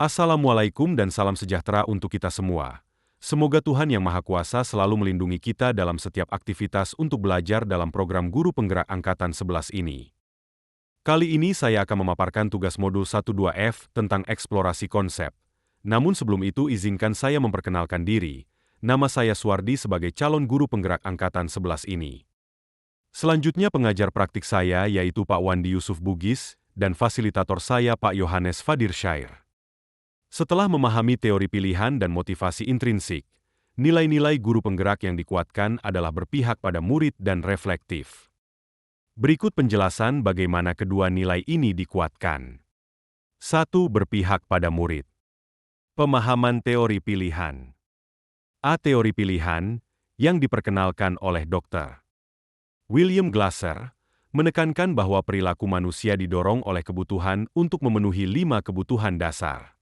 Assalamualaikum dan salam sejahtera untuk kita semua. Semoga Tuhan Yang Maha Kuasa selalu melindungi kita dalam setiap aktivitas untuk belajar dalam program Guru Penggerak Angkatan 11 ini. Kali ini saya akan memaparkan tugas modul 12F tentang eksplorasi konsep. Namun sebelum itu izinkan saya memperkenalkan diri. Nama saya Suwardi sebagai calon Guru Penggerak Angkatan 11 ini. Selanjutnya pengajar praktik saya yaitu Pak Wandi Yusuf Bugis dan fasilitator saya Pak Yohanes Fadir Syair. Setelah memahami teori pilihan dan motivasi intrinsik, nilai-nilai guru penggerak yang dikuatkan adalah berpihak pada murid dan reflektif. Berikut penjelasan bagaimana kedua nilai ini dikuatkan. 1. Berpihak pada murid. Pemahaman teori pilihan. A. Teori pilihan, yang diperkenalkan oleh Dr. William Glasser, menekankan bahwa perilaku manusia didorong oleh kebutuhan untuk memenuhi 5 kebutuhan dasar.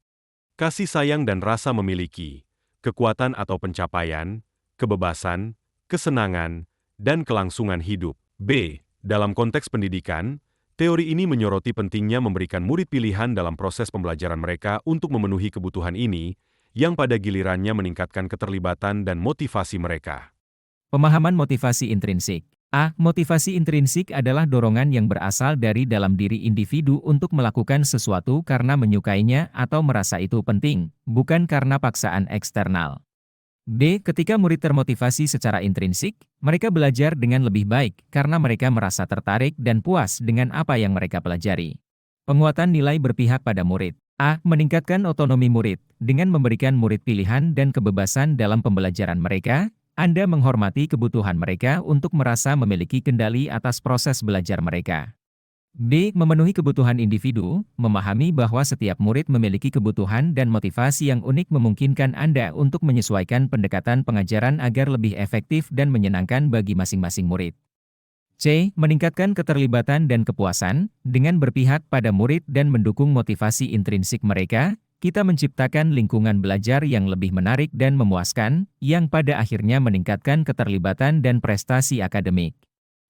Kasih sayang dan rasa memiliki, kekuatan atau pencapaian, kebebasan, kesenangan, dan kelangsungan hidup. B. Dalam konteks pendidikan, teori ini menyoroti pentingnya memberikan murid pilihan dalam proses pembelajaran mereka untuk memenuhi kebutuhan ini, yang pada gilirannya meningkatkan keterlibatan dan motivasi mereka. Pemahaman motivasi intrinsik. A. Motivasi intrinsik adalah dorongan yang berasal dari dalam diri individu untuk melakukan sesuatu karena menyukainya atau merasa itu penting, bukan karena paksaan eksternal. B. Ketika murid termotivasi secara intrinsik, mereka belajar dengan lebih baik karena mereka merasa tertarik dan puas dengan apa yang mereka pelajari. Penguatan nilai berpihak pada murid. A. Meningkatkan otonomi murid. Dengan memberikan murid pilihan dan kebebasan dalam pembelajaran mereka, Anda menghormati kebutuhan mereka untuk merasa memiliki kendali atas proses belajar mereka. B. Memenuhi kebutuhan individu, memahami bahwa setiap murid memiliki kebutuhan dan motivasi yang unik memungkinkan Anda untuk menyesuaikan pendekatan pengajaran agar lebih efektif dan menyenangkan bagi masing-masing murid. C. Meningkatkan keterlibatan dan kepuasan, dengan berpihak pada murid dan mendukung motivasi intrinsik mereka, kita menciptakan lingkungan belajar yang lebih menarik dan memuaskan, yang pada akhirnya meningkatkan keterlibatan dan prestasi akademik.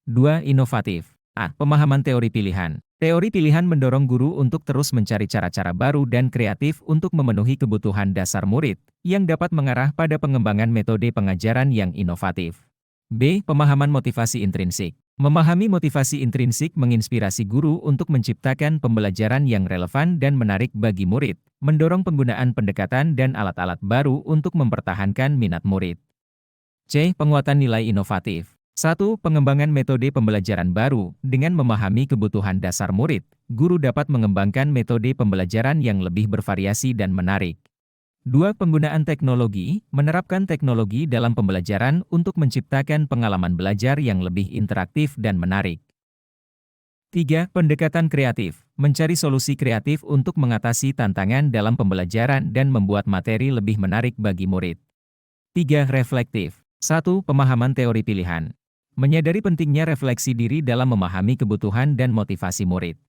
2. Inovatif. A. Pemahaman teori pilihan. Teori pilihan mendorong guru untuk terus mencari cara-cara baru dan kreatif untuk memenuhi kebutuhan dasar murid, yang dapat mengarah pada pengembangan metode pengajaran yang inovatif. B. Pemahaman motivasi intrinsik. Memahami motivasi intrinsik menginspirasi guru untuk menciptakan pembelajaran yang relevan dan menarik bagi murid, mendorong penggunaan pendekatan dan alat-alat baru untuk mempertahankan minat murid. C. Penguatan nilai inovatif. 1. Pengembangan metode pembelajaran baru. Dengan memahami kebutuhan dasar murid, guru dapat mengembangkan metode pembelajaran yang lebih bervariasi dan menarik. 2. Penggunaan teknologi. Menerapkan teknologi dalam pembelajaran untuk menciptakan pengalaman belajar yang lebih interaktif dan menarik. 3. Pendekatan kreatif. Mencari solusi kreatif untuk mengatasi tantangan dalam pembelajaran dan membuat materi lebih menarik bagi murid. 3. Reflektif. 1. Pemahaman teori pilihan. Menyadari pentingnya refleksi diri dalam memahami kebutuhan dan motivasi murid.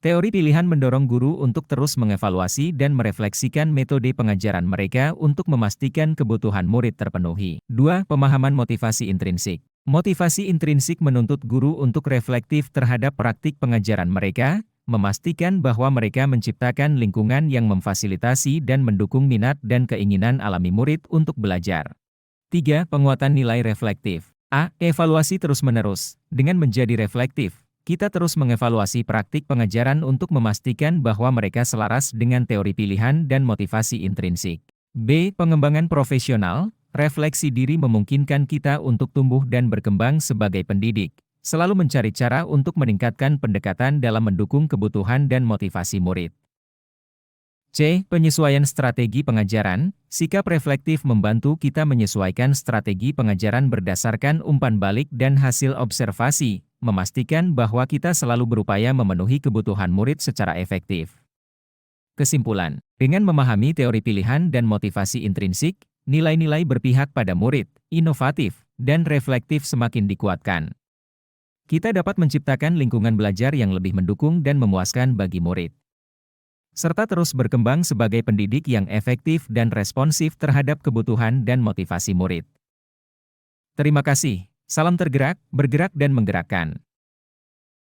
Teori pilihan mendorong guru untuk terus mengevaluasi dan merefleksikan metode pengajaran mereka untuk memastikan kebutuhan murid terpenuhi. 2. Pemahaman motivasi intrinsik. Motivasi intrinsik menuntut guru untuk reflektif terhadap praktik pengajaran mereka, memastikan bahwa mereka menciptakan lingkungan yang memfasilitasi dan mendukung minat dan keinginan alami murid untuk belajar. 3. Penguatan nilai reflektif. A. Evaluasi terus-menerus. Dengan menjadi reflektif, kita terus mengevaluasi praktik pengajaran untuk memastikan bahwa mereka selaras dengan teori pilihan dan motivasi intrinsik. B. Pengembangan profesional. Refleksi diri memungkinkan kita untuk tumbuh dan berkembang sebagai pendidik, selalu mencari cara untuk meningkatkan pendekatan dalam mendukung kebutuhan dan motivasi murid. C. Penyesuaian strategi pengajaran. Sikap reflektif membantu kita menyesuaikan strategi pengajaran berdasarkan umpan balik dan hasil observasi, memastikan bahwa kita selalu berupaya memenuhi kebutuhan murid secara efektif. Kesimpulan, dengan memahami teori pilihan dan motivasi intrinsik, nilai-nilai berpihak pada murid, inovatif, dan reflektif semakin dikuatkan. Kita dapat menciptakan lingkungan belajar yang lebih mendukung dan memuaskan bagi murid, serta terus berkembang sebagai pendidik yang efektif dan responsif terhadap kebutuhan dan motivasi murid. Terima kasih. Salam tergerak, bergerak dan menggerakkan.